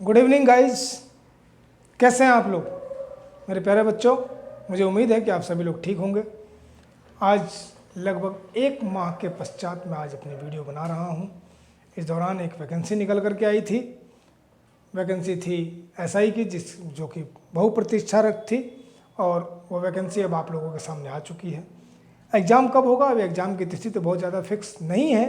Good evening guys, कैसे हैं आप लोग मेरे प्यारे बच्चों। मुझे उम्मीद है कि आप सभी लोग ठीक होंगे। आज लगभग 1 माह के पश्चात मैं आज अपनी वीडियो बना रहा हूं। इस दौरान एक वैकेंसी निकल करके आई थी। वैकेंसी थी एसआई की, जो कि बहुप्रतीक्षारत थी, और वो वैकेंसी अब आप लोगों के सामने आ चुकी है। एग्ज़ाम कब होगा? अभी एग्ज़ाम की तिथि तो बहुत ज़्यादा फिक्स नहीं है,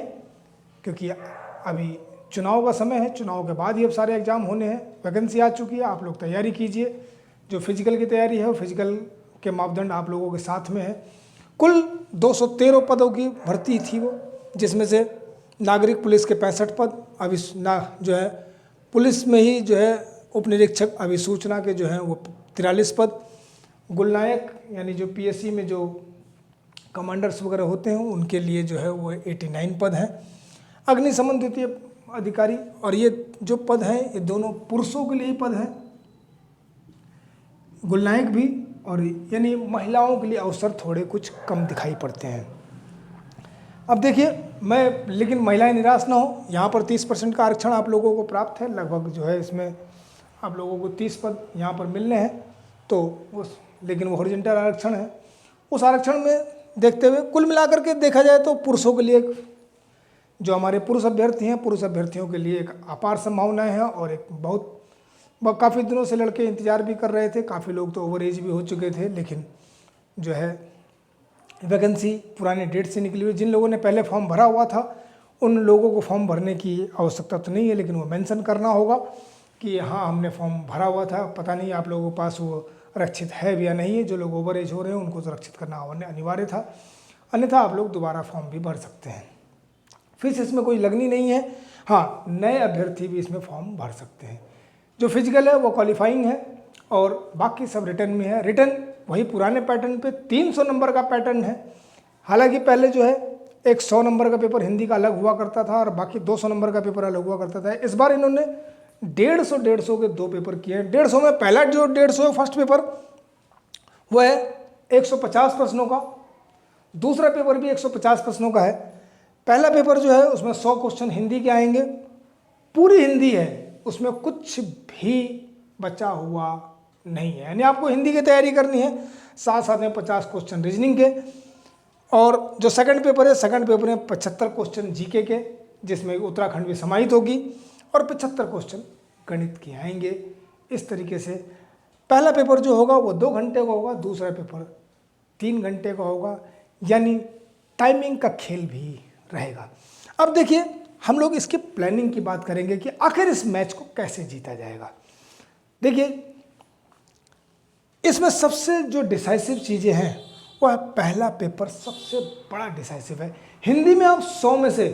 क्योंकि अभी चुनाव का समय है। चुनाव के बाद ही अब सारे एग्ज़ाम होने हैं। वैकेंसी आ चुकी है, आप लोग तैयारी कीजिए। जो फिजिकल की तैयारी है वो फिजिकल के मापदंड आप लोगों के साथ में है। कुल 213 पदों की भर्ती थी वो, जिसमें से नागरिक पुलिस के 65 पद, जो है पुलिस में ही जो है उप निरीक्षक अभिसूचना के जो हैं वो 43 पद, गुलनायक यानी जो पीएससी में जो कमांडर्स वगैरह होते हैं उनके लिए जो है वो 89 पद हैं। अग्निशमन द्वितीय अधिकारी, और ये जो पद हैं ये दोनों पुरुषों के लिए ही पद हैं, गुलनायक भी, और यानी महिलाओं के लिए अवसर थोड़े कुछ कम दिखाई पड़ते हैं। अब देखिए, लेकिन महिलाएं निराश ना हो, यहाँ पर 30% का आरक्षण आप लोगों को प्राप्त है। लगभग जो है इसमें आप लोगों को 30 पद यहाँ पर मिलने हैं, तो लेकिन वो हॉरिजॉन्टल आरक्षण है। उस आरक्षण में देखते हुए कुल मिलाकर के देखा जाए तो पुरुषों के लिए, जो हमारे पुरुष अभ्यर्थी हैं, पुरुष अभ्यर्थियों के लिए एक अपार संभावनाएं हैं। और एक काफ़ी दिनों से लड़के इंतज़ार भी कर रहे थे। काफ़ी लोग तो ओवर एज भी हो चुके थे, लेकिन जो है वैकेंसी पुराने डेट से निकली हुई। जिन लोगों ने पहले फॉर्म भरा हुआ था उन लोगों को फॉर्म भरने की आवश्यकता तो नहीं है, लेकिन वो मेंशन करना होगा कि हाँ हमने फॉर्म भरा हुआ था। पता नहीं आप लोगों के पास वो आरक्षित है भी या नहीं है। जो लोग ओवर एज हो रहे हैं उनको सुरक्षित करना अनिवार्य था, अन्यथा आप लोग दोबारा फॉर्म भी भर सकते हैं। फीस इसमें कोई लगनी नहीं है। हाँ, नए अभ्यर्थी भी इसमें फॉर्म भर सकते हैं। जो फिजिकल है वो क्वालिफाइंग है, और बाकी सब रिटर्न में है। रिटर्न वही पुराने पैटर्न पे 300 नंबर का पैटर्न है। हालांकि पहले जो है एक 100 नंबर का पेपर हिंदी का अलग हुआ करता था, और बाकी 200 नंबर का पेपर अलग हुआ करता था। इस बार इन्होंने 150 के 2 पेपर किए हैं। 150 में पहला जो 150 फर्स्ट पेपर वो है 150 प्रश्नों का, दूसरा पेपर भी 150 प्रश्नों का है। पहला पेपर जो है उसमें 100 क्वेश्चन हिंदी के आएंगे, पूरी हिंदी है, उसमें कुछ भी बचा हुआ नहीं है, यानी आपको हिंदी की तैयारी करनी है। साथ साथ में 50 क्वेश्चन रीजनिंग के। और जो सेकंड पेपर है, सेकंड पेपर में 75 क्वेश्चन जीके के, जिसमें उत्तराखंड भी समाहित होगी, और 75 क्वेश्चन गणित के आएंगे। इस तरीके से पहला पेपर जो होगा वो 2 घंटे का होगा, दूसरा पेपर 3 घंटे का होगा, यानी टाइमिंग का खेल भी रहेगा। अब देखिए, हम लोग इसकी प्लानिंग की बात करेंगे कि आखिर इस मैच को कैसे जीता जाएगा। देखिए, इसमें सबसे जो डिसाइसिव चीज़ें हैं वो है पहला पेपर सबसे बड़ा डिसाइसिव है। हिंदी में आप 100 में से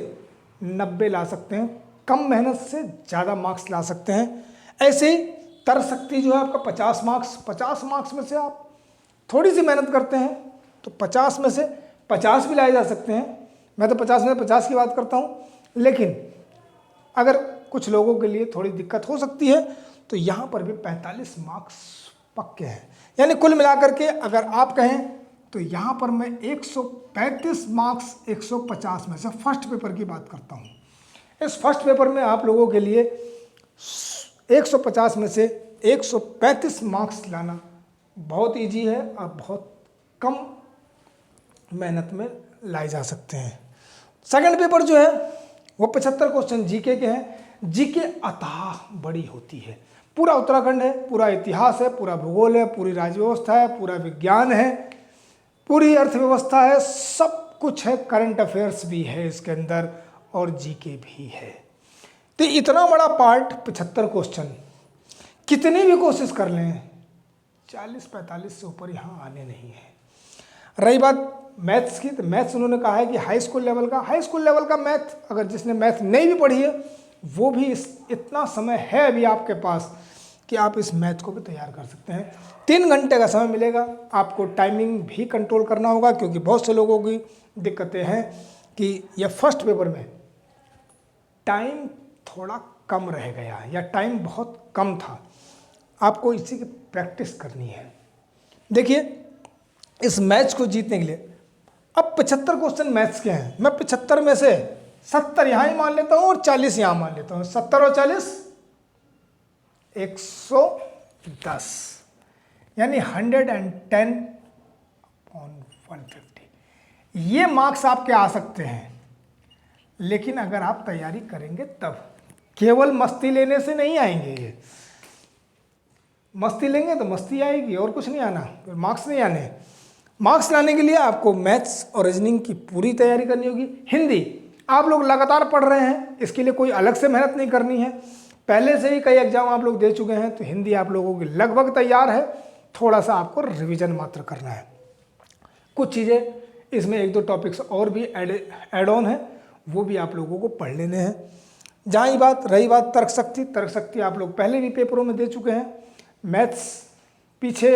90 ला सकते हैं, कम मेहनत से ज़्यादा मार्क्स ला सकते हैं। ऐसे ही तर्क शक्ति जो है आपका 50 मार्क्स में से आप थोड़ी सी मेहनत करते हैं तो 50 में से 50 भी लाए जा सकते हैं। मैं तो 50 में 50 की बात करता हूँ, लेकिन अगर कुछ लोगों के लिए थोड़ी दिक्कत हो सकती है तो यहाँ पर भी 45 मार्क्स पक्के हैं। यानी कुल मिलाकर के अगर आप कहें तो यहाँ पर मैं 135 मार्क्स 150 में से फर्स्ट पेपर की बात करता हूँ। इस फर्स्ट पेपर में आप लोगों के लिए 150 में से 135 मार्क्स लाना बहुत ईजी है, और बहुत कम मेहनत में लाए जा सकते हैं। सेकंड पेपर जो है वो 75 क्वेश्चन जीके के हैं। जीके अथाह बड़ी होती है। पूरा उत्तराखंड है, पूरा इतिहास है, पूरा भूगोल है, पूरी राज्य व्यवस्था है, पूरा विज्ञान है, पूरी अर्थव्यवस्था है, सब कुछ है। करंट अफेयर्स भी है इसके अंदर, और जीके भी है। तो इतना बड़ा पार्ट 75 क्वेश्चन, कितनी भी कोशिश कर लें 40-45 से ऊपर यहाँ आने नहीं है। रही बात मैथ्स की, तो मैथ्स उन्होंने कहा है कि हाई स्कूल लेवल का मैथ, अगर जिसने मैथ नहीं भी पढ़ी है वो भी इतना समय है अभी आपके पास कि आप इस मैथ को भी तैयार कर सकते हैं। 3 घंटे का समय मिलेगा। आपको टाइमिंग भी कंट्रोल करना होगा, क्योंकि बहुत से लोगों की दिक्कतें हैं कि यह फर्स्ट पेपर में टाइम थोड़ा कम रह गया, या टाइम बहुत कम था। आपको इसी की प्रैक्टिस करनी है। देखिए, इस मैच को जीतने के लिए अब 75 क्वेश्चन मैथ्स के हैं। मैं 75 में से 70 यहाँ ही मान लेता हूँ और 40 यहाँ मान लेता हूँ। 70 और 40 110 यानी 110/150। ये मार्क्स आपके आ सकते हैं, लेकिन अगर आप तैयारी करेंगे तब। केवल मस्ती लेने से नहीं आएंगे ये। मस्ती लेंगे तो मस्ती आएगी और कुछ नहीं आना, फिर मार्क्स नहीं आने। मार्क्स लाने के लिए आपको मैथ्स और रीजनिंग की पूरी तैयारी करनी होगी। हिंदी आप लोग लगातार पढ़ रहे हैं, इसके लिए कोई अलग से मेहनत नहीं करनी है, पहले से ही कई एग्जाम आप लोग दे चुके हैं, तो हिंदी आप लोगों की लगभग तैयार है। थोड़ा सा आपको रिवीजन मात्र करना है। कुछ चीज़ें इसमें एक दो टॉपिक्स और भी ऐड ऑन है, वो भी आप लोगों को पढ़ लेने हैं। जहाँ ही रही बात तर्क शक्ति आप लोग पहले भी पेपरों में दे चुके हैं। मैथ्स पीछे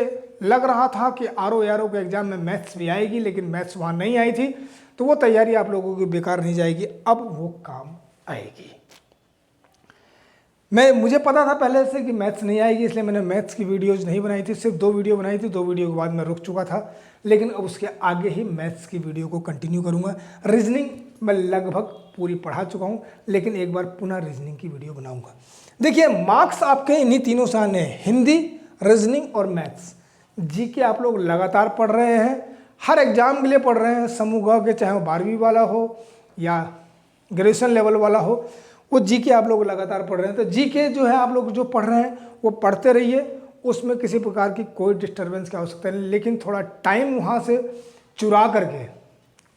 लग रहा था कि आरओ के एग्जाम में मैथ्स भी आएगी, लेकिन मैथ्स वहाँ नहीं आई थी, तो वो तैयारी आप लोगों की बेकार नहीं जाएगी, अब वो काम आएगी। मुझे पता था पहले से कि मैथ्स नहीं आएगी, इसलिए मैंने मैथ्स की वीडियोज़ नहीं बनाई थी, सिर्फ 2 वीडियो बनाई थी। 2 वीडियो के बाद मैं रुक चुका था, लेकिन अब उसके आगे ही मैथ्स की वीडियो को कंटिन्यू करूँगा। रीजनिंग मैं लगभग पूरी पढ़ा चुका हूँ, लेकिन एक बार पुनः रीजनिंग की वीडियो बनाऊँगा। देखिए, मार्क्स आपके इन्हीं तीनों से आने हैं, हिंदी, रीजनिंग और मैथ्स। जीके आप लोग लगातार पढ़ रहे हैं, हर एग्जाम के लिए पढ़ रहे हैं, समूह ग के, चाहे वो 12वीं वाला हो या ग्रेजुएशन लेवल वाला हो, वो जीके आप लोग लगातार पढ़ रहे हैं। तो जीके जो है आप लोग जो पढ़ रहे हैं वो पढ़ते रहिए, उसमें किसी प्रकार की कोई डिस्टर्बेंस की आवश्यकता नहीं, लेकिन थोड़ा टाइम वहाँ से चुरा करके,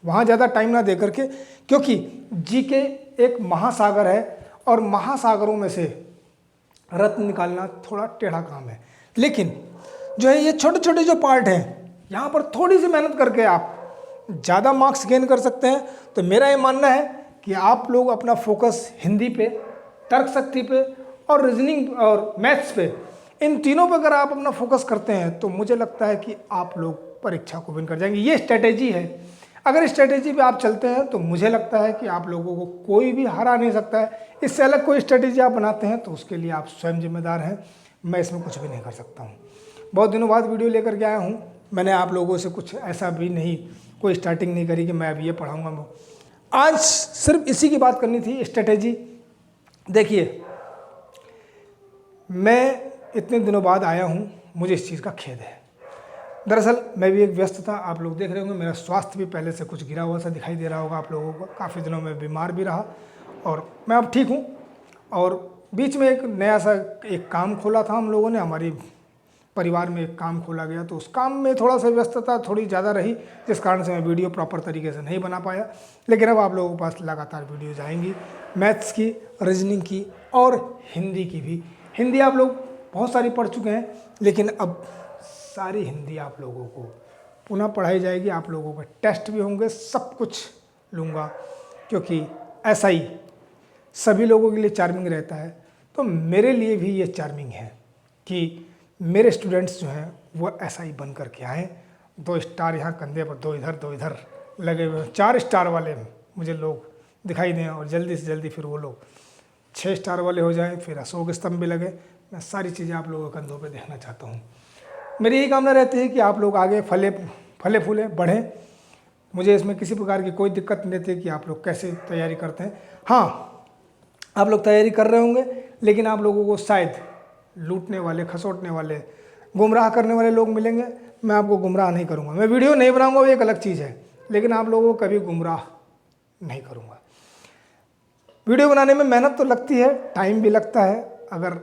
वहाँ ज़्यादा टाइम ना दे करके, क्योंकि जीके एक महासागर है और महासागरों में से रत्न निकालना थोड़ा टेढ़ा काम है। लेकिन जो है ये छोटे छोटे जो पार्ट हैं, यहाँ पर थोड़ी सी मेहनत करके आप ज़्यादा मार्क्स गेन कर सकते हैं। तो मेरा ये मानना है कि आप लोग अपना फोकस हिंदी पे, तर्क शक्ति पे और रीजनिंग और मैथ्स पे, इन तीनों पे अगर आप अपना फोकस करते हैं तो मुझे लगता है कि आप लोग परीक्षा को विन कर जाएंगे। ये स्ट्रेटेजी है। अगर इस स्ट्रेटेजी पे आप चलते हैं तो मुझे लगता है कि आप लोगों को कोई भी हरा नहीं सकता है। इससे अलग कोई स्ट्रेटेजी आप बनाते हैं तो उसके लिए आप स्वयं जिम्मेदार हैं, मैं इसमें कुछ भी नहीं कर सकता हूँ। बहुत दिनों बाद वीडियो लेकर के आया हूँ। मैंने आप लोगों से कुछ ऐसा भी नहीं, कोई स्टार्टिंग नहीं करी कि मैं अभी ये पढ़ाऊँगा। आज सिर्फ इसी की बात करनी थी, स्ट्रेटेजी। देखिए, मैं इतने दिनों बाद आया हूँ, मुझे इस चीज़ का खेद है। दरअसल मैं भी एक व्यस्त था, आप लोग देख रहे होंगे, मेरा स्वास्थ्य भी पहले से कुछ गिरा हुआ सा दिखाई दे रहा होगा आप लोगों को। काफ़ी दिनों में बीमार भी रहा और मैं अब ठीक हूँ। और बीच में एक नया सा एक काम खोला था हम लोगों ने, हमारी परिवार में एक काम खोला गया, तो उस काम में थोड़ा सा व्यस्तता थोड़ी ज़्यादा रही, जिस कारण से मैं वीडियो प्रॉपर तरीके से नहीं बना पाया। लेकिन अब आप लोगों के पास लगातार वीडियोज़ आएंगी, मैथ्स की, रीजनिंग की और हिंदी की भी। हिंदी आप लोग बहुत सारी पढ़ चुके हैं, लेकिन अब सारी हिंदी आप लोगों को पुनः पढ़ाई जाएगी। आप लोगों के टेस्ट भी होंगे, सब कुछ लूँगा, क्योंकि ऐसा ही सभी लोगों के लिए चार्मिंग रहता है, तो मेरे लिए भी ये चार्मिंग है कि मेरे स्टूडेंट्स जो हैं वो ऐसा ही बन कर के आएँ। 2 स्टार यहाँ कंधे पर, 2 इधर लगे हुए, 4 स्टार वाले मुझे लोग दिखाई दें, और जल्दी से जल्दी फिर वो लोग 6 स्टार वाले हो जाएं, फिर अशोक स्तंभ भी लगे। मैं सारी चीज़ें आप लोगों के कंधों पे देखना चाहता हूँ। मेरी यही कामना रहती है कि आप लोग आगे फले फूले बढ़ें। मुझे इसमें किसी प्रकार की कोई दिक्कत नहीं रहती कि आप लोग कैसे तैयारी करते हैं। हाँ, आप लोग तैयारी कर रहे होंगे, लेकिन आप लोगों को शायद लूटने वाले, खसोटने वाले, गुमराह करने वाले लोग मिलेंगे। मैं आपको गुमराह नहीं करूँगा, मैं वीडियो नहीं बनाऊँगा, वो एक अलग चीज़ है, लेकिन आप लोगों को कभी गुमराह नहीं करूँगा। वीडियो बनाने में मेहनत तो लगती है, टाइम भी लगता है। अगर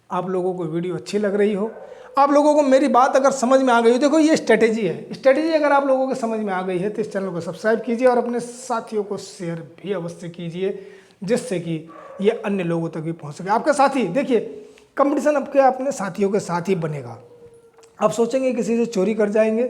आप लोगों को वीडियो अच्छी लग रही हो, आप लोगों को मेरी बात अगर समझ में आ गई हो, देखो ये स्ट्रेटेजी है। स्ट्रेटेजी अगर आप लोगों को समझ में आ गई है तो इस चैनल को सब्सक्राइब कीजिए और अपने साथियों को शेयर भी अवश्य कीजिए, जिससे कि ये अन्य लोगों तक भी पहुंच सके। आपके साथी, देखिए कंपटीशन आपके अपने साथियों के साथ ही बनेगा। आप सोचेंगे किसी से चोरी कर जाएंगे,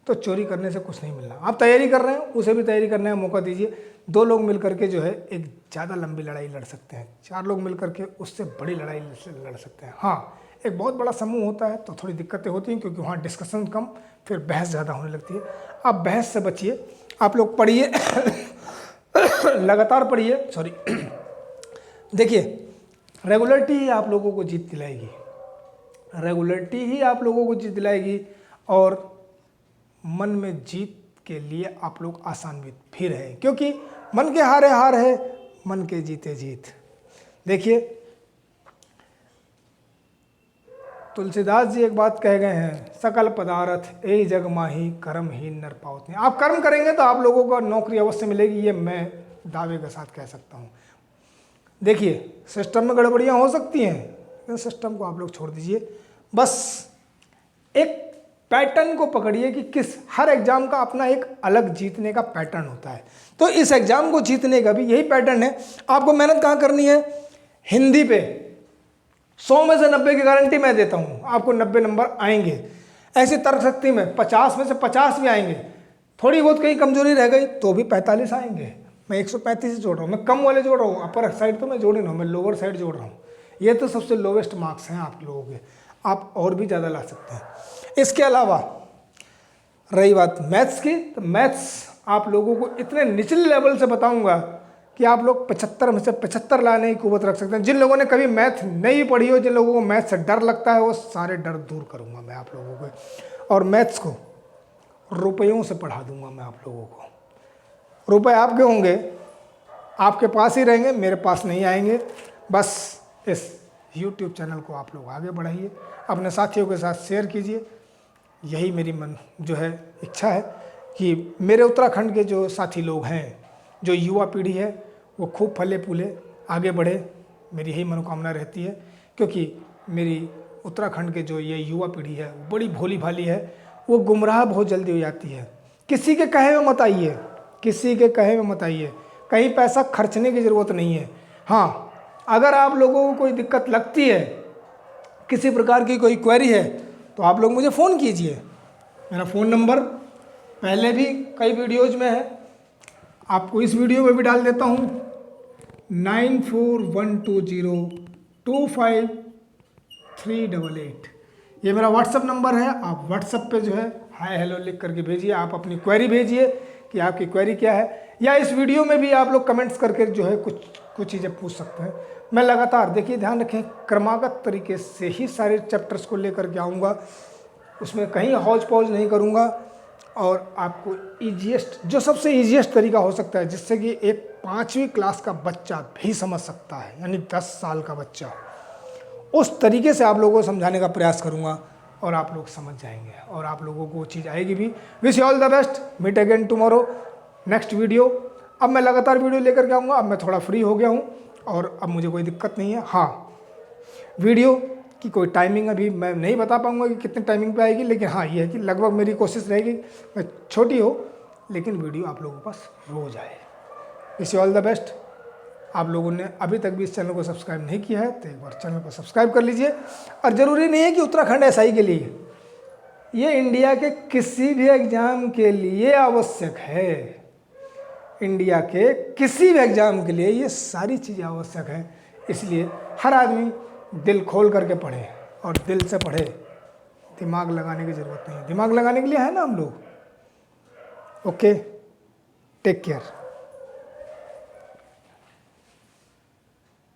तो चोरी करने से कुछ नहीं मिलना। आप तैयारी कर रहे हैं, उसे भी तैयारी करने का मौका दीजिए। 2 लोग मिल करके जो है एक ज़्यादा लंबी लड़ाई लड़ सकते हैं, 4 लोग मिल करके उससे बड़ी लड़ाई लड़ सकते हैं। हाँ, एक बहुत बड़ा समूह होता है तो थोड़ी दिक्कतें होती हैं, क्योंकि वहाँ डिस्कशन कम, फिर बहस ज़्यादा होने लगती है। आप बहस से बचिए, आप लोग पढ़िए लगातार पढ़िए। सॉरी देखिए, रेगुलरिटी ही आप लोगों को जीत दिलाएगी, रेगुलरिटी ही आप लोगों को जीत दिलाएगी। और मन में जीत के लिए आप लोग आसान्वित भी रहे, क्योंकि मन के हारे हार है, मन के जीते जीत। देखिए, तुलसीदास जी एक बात कह गए हैं, सकल पदार्थ ए जग माही कर्म ही नर पावत नहीं। आप कर्म करेंगे तो आप लोगों को नौकरी अवश्य मिलेगी, ये मैं दावे के साथ कह सकता हूँ। देखिए सिस्टम में गड़बड़ियाँ हो सकती हैं, लेकिन सिस्टम को आप लोग छोड़ दीजिए, बस एक पैटर्न को पकड़िए कि किस हर एग्जाम का अपना एक अलग जीतने का पैटर्न होता है। तो इस एग्जाम को जीतने का भी यही पैटर्न है। आपको मेहनत कहाँ करनी है? हिंदी पे 100 में से 90 की गारंटी मैं देता हूँ, आपको 90 नंबर आएंगे। ऐसी तर्कशक्ति में 50 में से 50 भी आएंगे। थोड़ी बहुत कहीं कमजोरी रह गई तो भी 45 आएंगे। मैं 135 जोड़ रहा हूँ, मैं कम वाले जोड़ रहा हूँ, अपर साइड तो मैं जोड़ ही रहा हूँ, मैं लोअर साइड जोड़ रहा हूँ। ये तो सबसे लोवेस्ट मार्क्स हैं आप लोगों के, आप और भी ज़्यादा ला सकते हैं। इसके अलावा रही बात मैथ्स की, तो मैथ्स आप लोगों को इतने निचले लेवल से बताऊंगा कि आप लोग 75 में से 75 लाने की कुव्वत रख सकते हैं। जिन लोगों ने कभी मैथ नहीं पढ़ी हो, जिन लोगों को मैथ से डर लगता है, वो सारे डर दूर करूंगा मैं आप लोगों को, और मैथ्स को रुपयों से पढ़ा दूंगा मैं आप लोगों को। रुपए आपके होंगे, आपके पास ही रहेंगे, मेरे पास नहीं आएंगे। बस इस YouTube चैनल को आप लोग आगे बढ़ाइए, अपने साथियों के साथ शेयर कीजिए। यही मेरी मन जो है इच्छा है कि मेरे उत्तराखंड के जो साथी लोग हैं, जो युवा पीढ़ी है, वो खूब फले फूले आगे बढ़े। मेरी यही मनोकामना रहती है, क्योंकि मेरी उत्तराखंड के जो ये युवा पीढ़ी है वो बड़ी भोली भाली है, वो गुमराह बहुत जल्दी हो जाती है। किसी के कहे में मत आइए, किसी के कहे में मत आइए, कहीं पैसा खर्चने की ज़रूरत नहीं है। हाँ, अगर आप लोगों को कोई दिक्कत लगती है, किसी प्रकार की कोई क्वेरी है, तो आप लोग मुझे फ़ोन कीजिए। मेरा फ़ोन नंबर पहले भी कई वीडियोज़ में है, आपको इस वीडियो में भी डाल देता हूँ, 9412025388। ये मेरा व्हाट्सअप नंबर है। आप व्हाट्सअप पे जो है हाय हेलो लिख करके भेजिए, आप अपनी क्वेरी भेजिए कि आपकी क्वेरी क्या है, या इस वीडियो में भी आप लोग कमेंट्स करके जो है कुछ चीज़ें पूछ सकते हैं। मैं लगातार, देखिए ध्यान रखें, क्रमागत तरीके से ही सारे चैप्टर्स को लेकर के आऊँगा, उसमें कहीं हौज पौज नहीं करूँगा, और आपको ईजीएस्ट, जो सबसे ईजीएस्ट तरीका हो सकता है, जिससे कि एक 5वीं क्लास का बच्चा भी समझ सकता है, यानी 10 साल का बच्चा, उस तरीके से आप लोगों को समझाने का प्रयास करूँगा, और आप लोग समझ जाएंगे और आप लोगों को वो चीज़ आएगी भी। Wish you all the best, meet again tomorrow, next video. अब मैं लगातार वीडियो लेकर के आऊँगा, अब मैं थोड़ा फ्री हो गया हूँ और अब मुझे कोई दिक्कत नहीं है। हाँ, वीडियो की कोई टाइमिंग अभी मैं नहीं बता पाऊँगा कि कितने टाइमिंग पे आएगी, लेकिन हाँ ये है कि लगभग मेरी कोशिश रहेगी मैं छोटी हो, लेकिन वीडियो आप लोगों के पास रोज़ आए। Wish you all the best. आप लोगों ने अभी तक भी इस चैनल को सब्सक्राइब नहीं किया है तो एक बार चैनल को सब्सक्राइब कर लीजिए। और ज़रूरी नहीं है कि उत्तराखंड एसआई के लिए, ये इंडिया के किसी भी एग्ज़ाम के लिए आवश्यक है। इंडिया के किसी भी एग्ज़ाम के लिए ये सारी चीज़ें आवश्यक है। इसलिए हर आदमी दिल खोल करके पढ़े और दिल से पढ़े, दिमाग लगाने की ज़रूरत नहीं है। दिमाग लगाने के लिए है ना हम लोग। Okay, take care.